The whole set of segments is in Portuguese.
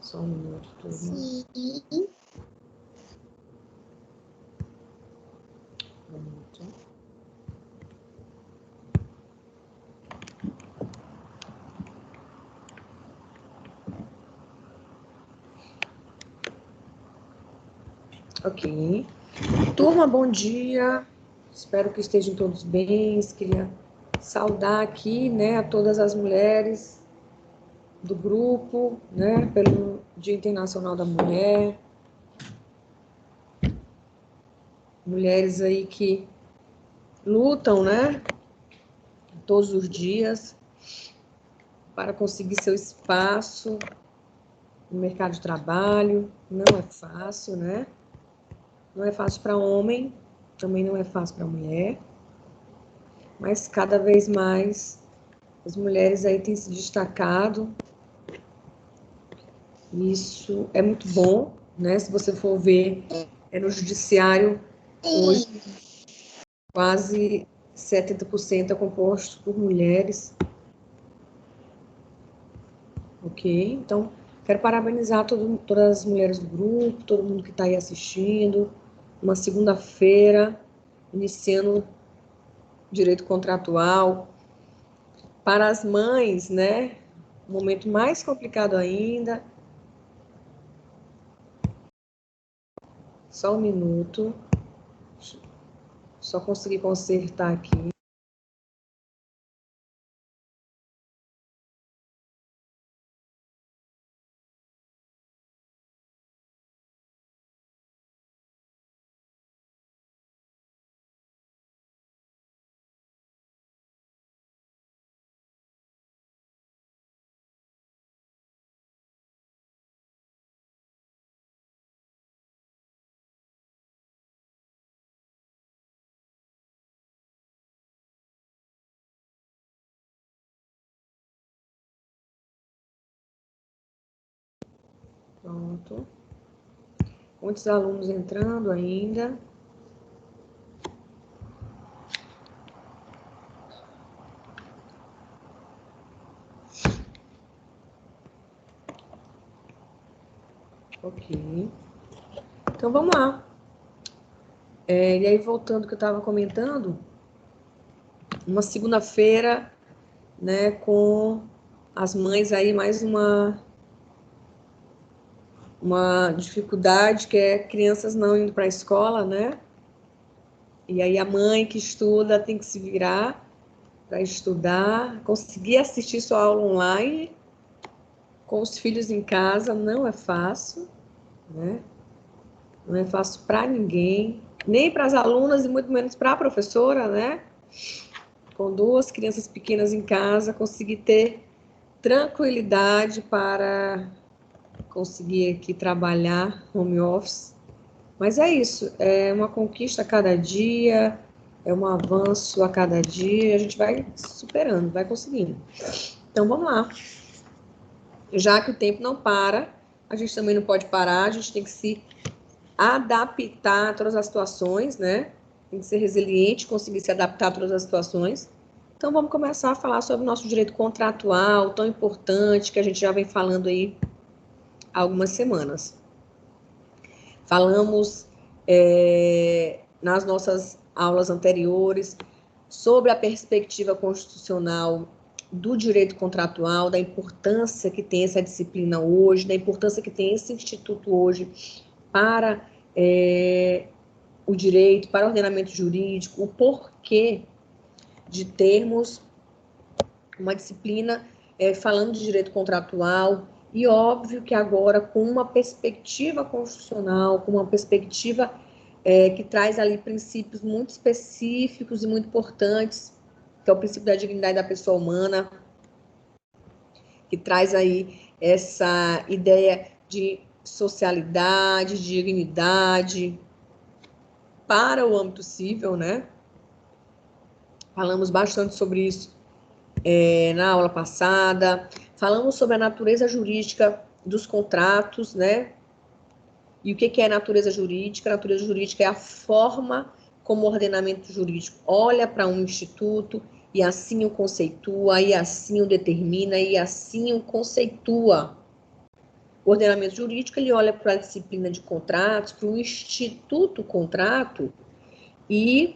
Só um minuto, turma. Sim. Um minuto. Ok. Turma, bom dia. Espero que estejam todos bem. Queria saudar aqui, né, a todas as mulheres do grupo, né, pelo Dia Internacional da Mulher. Mulheres aí que lutam, né, todos os dias para conseguir seu espaço no mercado de trabalho. Não é fácil, né? Não é fácil para homem, também não é fácil para mulher, mas cada vez mais as mulheres aí têm se destacado. Isso é muito bom, né? Se você for ver, no judiciário, hoje, quase 70% é composto por mulheres. Ok? Então, quero parabenizar todas as mulheres do grupo, todo mundo que está aí assistindo. Uma segunda-feira, iniciando direito contratual. Para as mães, né? Um momento mais complicado ainda. Só um minuto. Só consegui consertar aqui. Pronto. Muitos alunos entrando ainda. Ok. Então, vamos lá. E aí, voltando ao que eu estava comentando, uma segunda-feira, né, com as mães aí, mais uma dificuldade, que é crianças não indo para a escola, né? E aí a mãe que estuda tem que se virar para estudar, conseguir assistir sua aula online com os filhos em casa não é fácil, né? Não é fácil para ninguém, nem para as alunas e muito menos para a professora, né? Com duas crianças pequenas em casa, conseguir ter tranquilidade para conseguir aqui trabalhar home office. Mas é isso, é uma conquista a cada dia, é um avanço a cada dia, a gente vai superando, vai conseguindo. Então, vamos lá. Já que o tempo não para, a gente também não pode parar, a gente tem que se adaptar a todas as situações, né? Tem que ser resiliente, conseguir se adaptar a todas as situações. Então, vamos começar a falar sobre o nosso direito contratual, tão importante, que a gente já vem falando aí há algumas semanas. Falamos nas nossas aulas anteriores sobre a perspectiva constitucional do direito contratual, da importância que tem essa disciplina hoje, da importância que tem esse instituto hoje para o direito, para o ordenamento jurídico, o porquê de termos uma disciplina falando de direito contratual, e óbvio que agora com uma perspectiva constitucional, com uma perspectiva que traz ali princípios muito específicos e muito importantes, que é o princípio da dignidade da pessoa humana, que traz aí essa ideia de socialidade, de dignidade para o âmbito civil, né? Falamos bastante sobre isso na aula passada. Falamos sobre a natureza jurídica dos contratos, né? E o que é natureza jurídica? A natureza jurídica é a forma como o ordenamento jurídico olha para um instituto e assim o conceitua, e assim o determina, e assim o conceitua. O ordenamento jurídico, ele olha para a disciplina de contratos, para o instituto contrato e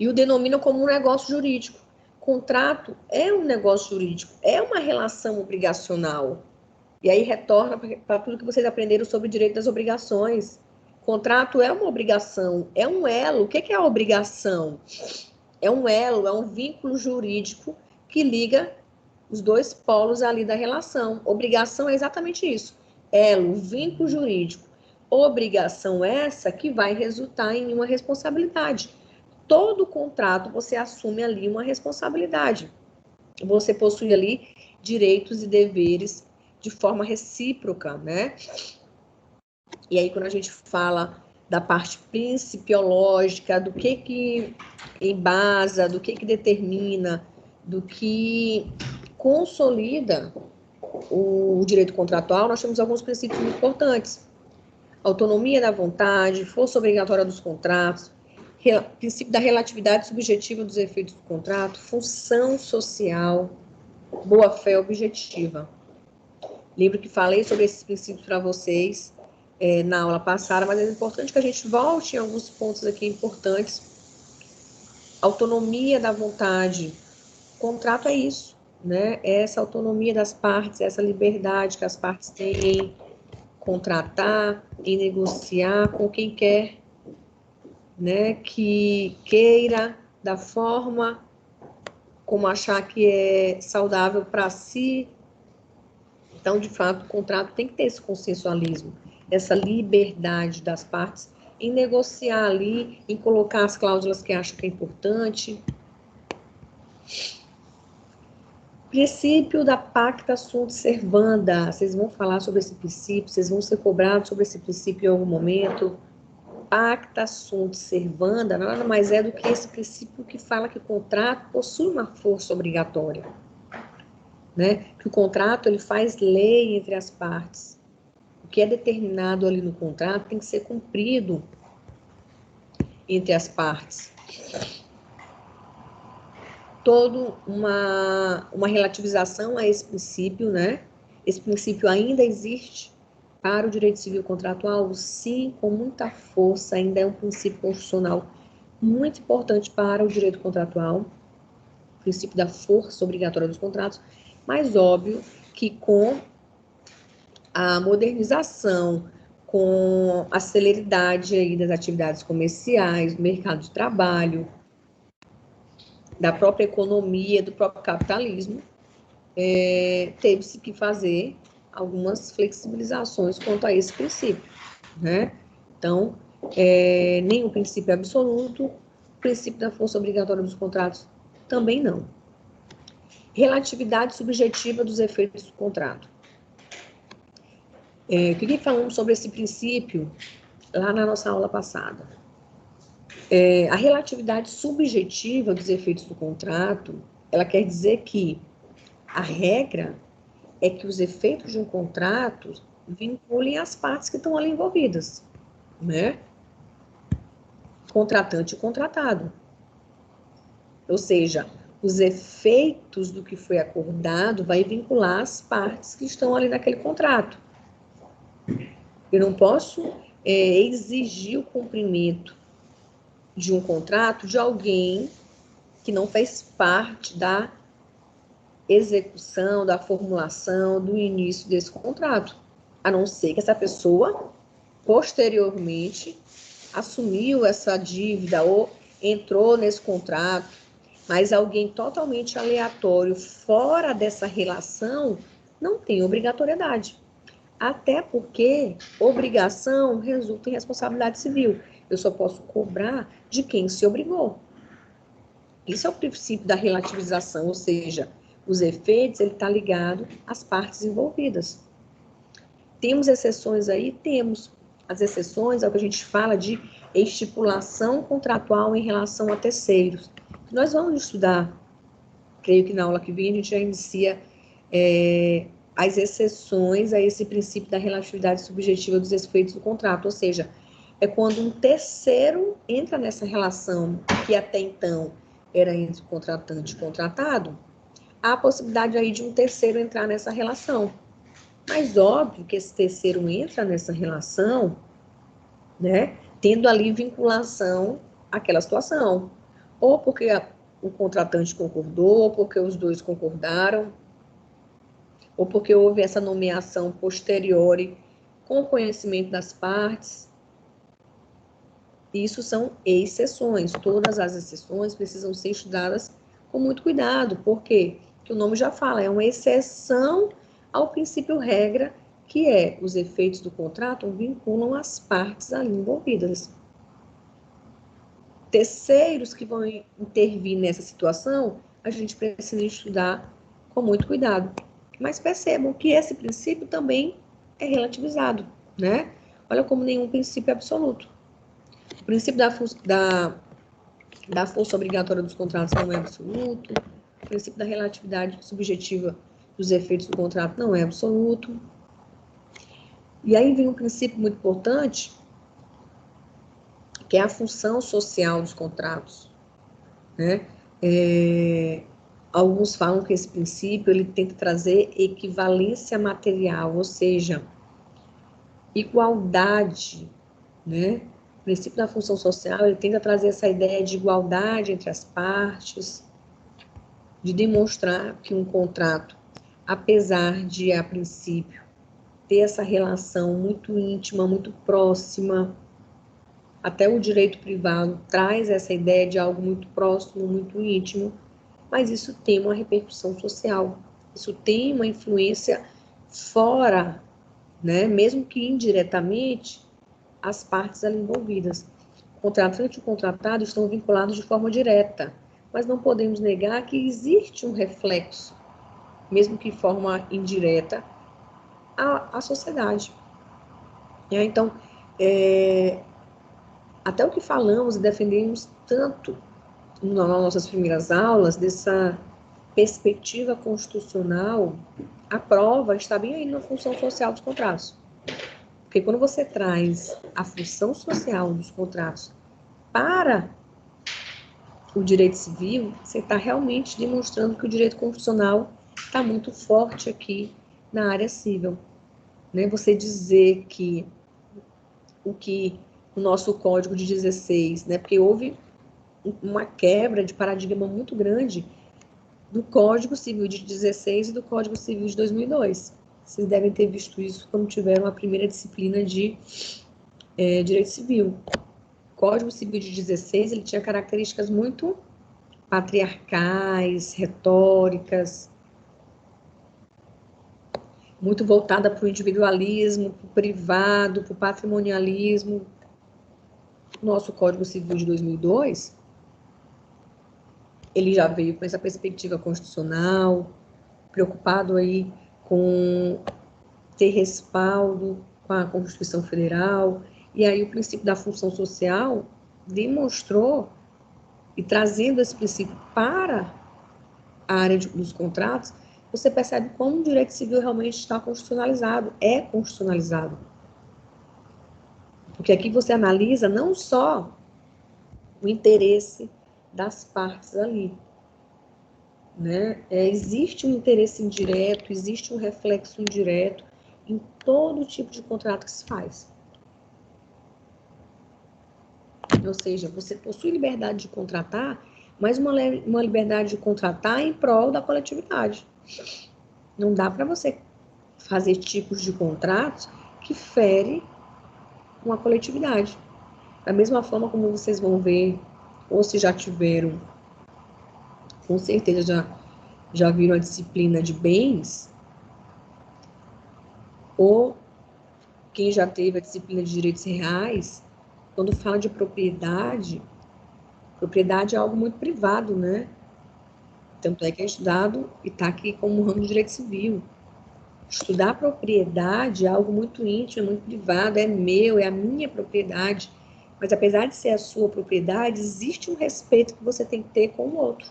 o denomina como um negócio jurídico. Contrato é um negócio jurídico, é uma relação obrigacional. E aí retorna para tudo que vocês aprenderam sobre o direito das obrigações. Contrato é uma obrigação, é um elo. O que é a obrigação? É um elo, é um vínculo jurídico que liga os dois polos ali da relação. Obrigação é exatamente isso. Elo, vínculo jurídico. Obrigação essa que vai resultar em uma responsabilidade. Todo contrato você assume ali uma responsabilidade. Você possui ali direitos e deveres de forma recíproca, né? E aí, quando a gente fala da parte principiológica, do que embasa, do que determina, do que consolida o direito contratual, nós temos alguns princípios muito importantes. Autonomia da vontade, força obrigatória dos contratos, princípio da relatividade subjetiva dos efeitos do contrato, função social, boa-fé objetiva. Lembro que falei sobre esses princípios para vocês na aula passada, mas é importante que a gente volte em alguns pontos aqui importantes. Autonomia da vontade. Contrato é isso, né? Essa autonomia das partes, essa liberdade que as partes têm em contratar, em negociar com quem quer, né? Que queira, da forma como achar que é saudável para si. Então, de fato, o contrato tem que ter esse consensualismo, essa liberdade das partes em negociar ali, em colocar as cláusulas que acham que é importante. Princípio da pacta sunt servanda. Vocês vão falar sobre esse princípio, vocês vão ser cobrados sobre esse princípio em algum momento. Pacta sunt servanda nada mais é do que esse princípio que fala que o contrato possui uma força obrigatória, né? Que o contrato ele faz lei entre as partes. O que é determinado ali no contrato tem que ser cumprido entre as partes. Toda uma relativização a esse princípio, né? Esse princípio ainda existe para o direito civil contratual? Sim, com muita força, ainda é um princípio constitucional muito importante para o direito contratual, o princípio da força obrigatória dos contratos, mas óbvio que com a modernização, com a celeridade aí das atividades comerciais, do mercado de trabalho, da própria economia, do próprio capitalismo, teve-se que fazer algumas flexibilizações quanto a esse princípio, né? Então, nenhum princípio absoluto, o princípio da força obrigatória dos contratos também não. Relatividade subjetiva dos efeitos do contrato. O que falamos sobre esse princípio lá na nossa aula passada? A relatividade subjetiva dos efeitos do contrato, ela quer dizer que a regra é que os efeitos de um contrato vinculem as partes que estão ali envolvidas, né? Contratante e contratado. Ou seja, os efeitos do que foi acordado vai vincular as partes que estão ali naquele contrato. Eu não posso exigir o cumprimento de um contrato de alguém que não fez parte da execução, da formulação, do início desse contrato, a não ser que essa pessoa, posteriormente, assumiu essa dívida ou entrou nesse contrato, mas alguém totalmente aleatório, fora dessa relação, não tem obrigatoriedade. Até porque obrigação resulta em responsabilidade civil. Eu só posso cobrar de quem se obrigou. Isso é o princípio da relativização, ou seja, os efeitos, ele está ligado às partes envolvidas. Temos exceções aí? Temos. As exceções é o que a gente fala de estipulação contratual em relação a terceiros. Nós vamos estudar, creio que na aula que vem a gente já inicia as exceções a esse princípio da relatividade subjetiva dos efeitos do contrato, ou seja, é quando um terceiro entra nessa relação que até então era entre contratante e contratado, há a possibilidade aí de um terceiro entrar nessa relação. Mas óbvio que esse terceiro entra nessa relação, né, tendo ali vinculação àquela situação. Ou porque o contratante concordou, ou porque os dois concordaram, ou porque houve essa nomeação posteriori com o conhecimento das partes. Isso são exceções. Todas as exceções precisam ser estudadas com muito cuidado. Por quê? Porque o nome já fala, é uma exceção ao princípio regra, que é os efeitos do contrato vinculam as partes ali envolvidas. Terceiros que vão intervir nessa situação, a gente precisa estudar com muito cuidado. Mas percebam que esse princípio também é relativizado, né? Olha como nenhum princípio é absoluto. O princípio da força obrigatória dos contratos não é absoluto. O princípio da relatividade subjetiva dos efeitos do contrato não é absoluto. E aí vem um princípio muito importante, que é a função social dos contratos, né? Alguns falam que esse princípio ele tenta trazer equivalência material, ou seja, igualdade, né? O princípio da função social ele tenta trazer essa ideia de igualdade entre as partes, de demonstrar que um contrato, apesar de, a princípio, ter essa relação muito íntima, muito próxima, até o direito privado traz essa ideia de algo muito próximo, muito íntimo, mas isso tem uma repercussão social, isso tem uma influência fora, né? Mesmo que indiretamente, as partes ali envolvidas. O contratante e o contratado estão vinculados de forma direta, mas não podemos negar que existe um reflexo, mesmo que de forma indireta, à sociedade. Então, até o que falamos e defendemos tanto nas nossas primeiras aulas, dessa perspectiva constitucional, a prova está bem aí na função social dos contratos. Porque quando você traz a função social dos contratos para o direito civil, você está realmente demonstrando que o direito constitucional está muito forte aqui na área civil. Né? Você dizer que o nosso Código de 16, né? Porque houve uma quebra de paradigma muito grande do Código Civil de 16 e do Código Civil de 2002. Vocês devem ter visto isso quando tiveram a primeira disciplina de Direito Civil. O Código Civil de 16, ele tinha características muito patriarcais, retóricas, muito voltada para o individualismo, para o privado, para o patrimonialismo. Nosso Código Civil de 2002, ele já veio com essa perspectiva constitucional, preocupado aí com ter respaldo com a Constituição Federal, e aí o princípio da função social demonstrou, e trazendo esse princípio para a área dos contratos, você percebe como o direito civil realmente está constitucionalizado, é constitucionalizado. Porque aqui você analisa não só o interesse das partes ali, né? Existe um interesse indireto, existe um reflexo indireto em todo tipo de contrato que se faz. Ou seja, você possui liberdade de contratar, mas uma liberdade de contratar em prol da coletividade. Não dá para você fazer tipos de contratos que ferem uma coletividade. Da mesma forma como vocês vão ver, ou se já tiveram, com certeza já viram a disciplina de bens, ou quem já teve a disciplina de direitos reais, quando fala de propriedade é algo muito privado, né? Tanto é que é estudado e está aqui como ramo de direito civil. Estudar propriedade é algo muito íntimo, é muito privado, é meu, é a minha propriedade. Mas apesar de ser a sua propriedade, existe um respeito que você tem que ter com o outro.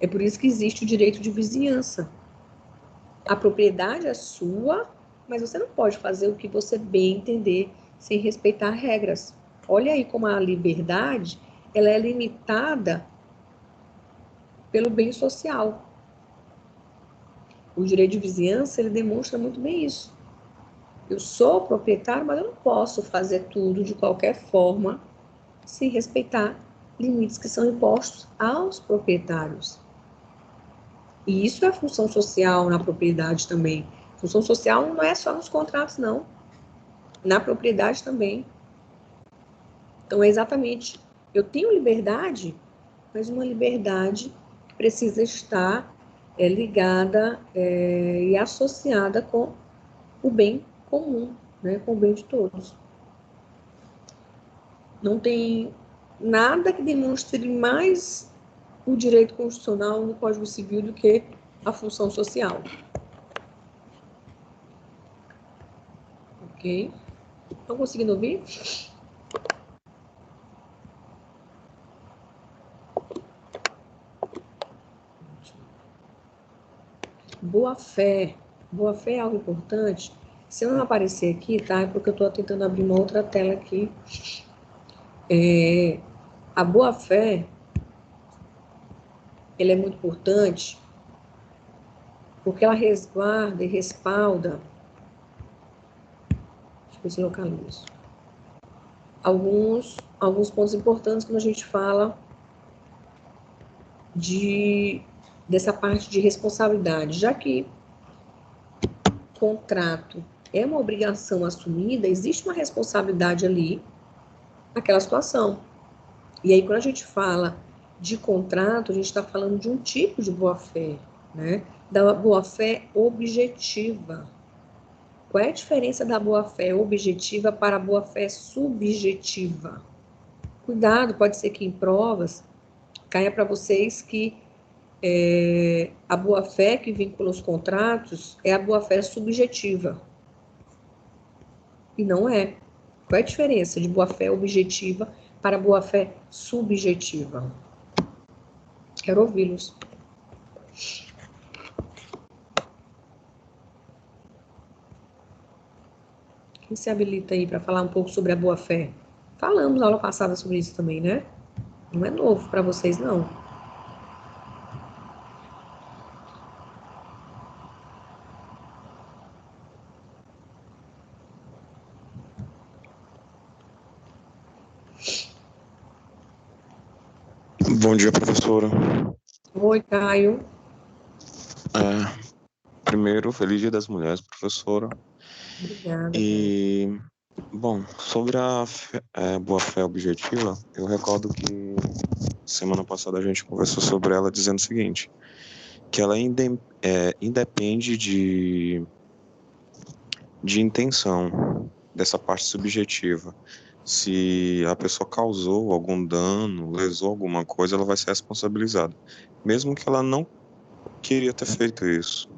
É por isso que existe o direito de vizinhança. A propriedade é sua, mas você não pode fazer o que você bem entender sem respeitar regras. Olha aí como a liberdade, ela é limitada pelo bem social. O direito de vizinhança, ele demonstra muito bem isso. Eu sou proprietário, mas eu não posso fazer tudo de qualquer forma sem respeitar limites que são impostos aos proprietários. E isso é a função social na propriedade também. Função social não é só nos contratos, não. Na propriedade também. Então, é exatamente, eu tenho liberdade, mas uma liberdade que precisa estar ligada e associada com o bem comum, né, com o bem de todos. Não tem nada que demonstre mais o direito constitucional no Código Civil do que a função social. Ok? Estão conseguindo ouvir? Boa-fé. Boa-fé é algo importante. Se eu não aparecer aqui, tá? É porque eu estou tentando abrir uma outra tela aqui. A boa-fé, ela é muito importante porque ela resguarda e respalda, deixa eu ver se eu localizo, alguns pontos importantes quando a gente fala dessa parte de responsabilidade, já que contrato é uma obrigação assumida, existe uma responsabilidade ali naquela situação. E aí, quando a gente fala de contrato, a gente está falando de um tipo de boa-fé, né? Da boa-fé objetiva. Qual é a diferença da boa-fé objetiva para a boa-fé subjetiva? Cuidado, pode ser que em provas caia para vocês que a boa-fé que vincula os contratos é a boa-fé subjetiva. E não é. Qual é a diferença de boa-fé objetiva para boa-fé subjetiva? Quero ouvi-los. Quem se habilita aí para falar um pouco sobre a boa-fé? Falamos na aula passada sobre isso também, né? Não é novo para vocês, não. Bom dia, professora. Oi, Caio. Primeiro, feliz Dia das Mulheres, professora. Obrigada, Caio. E, bom, sobre a boa-fé objetiva, eu recordo que semana passada a gente conversou sobre ela dizendo o seguinte, que ela independe de intenção, dessa parte subjetiva. Se a pessoa causou algum dano, lesou alguma coisa, ela vai ser responsabilizada, mesmo que ela não queria ter feito isso.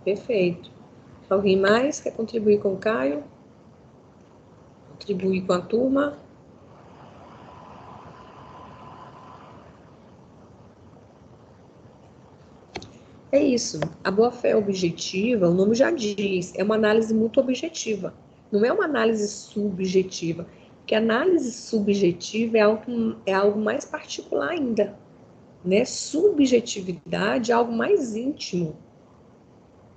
Perfeito. Alguém mais quer contribuir com o Caio? Contribuir com a turma? É isso. A boa-fé objetiva, o nome já diz, é uma análise muito objetiva. Não é uma análise subjetiva. Porque a análise subjetiva é algo mais particular ainda. Né? Subjetividade é algo mais íntimo.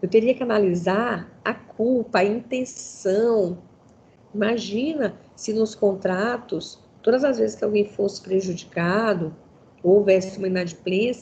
Eu teria que analisar a culpa, a intenção. Imagina se nos contratos, todas as vezes que alguém fosse prejudicado, ou houvesse uma inadimplência,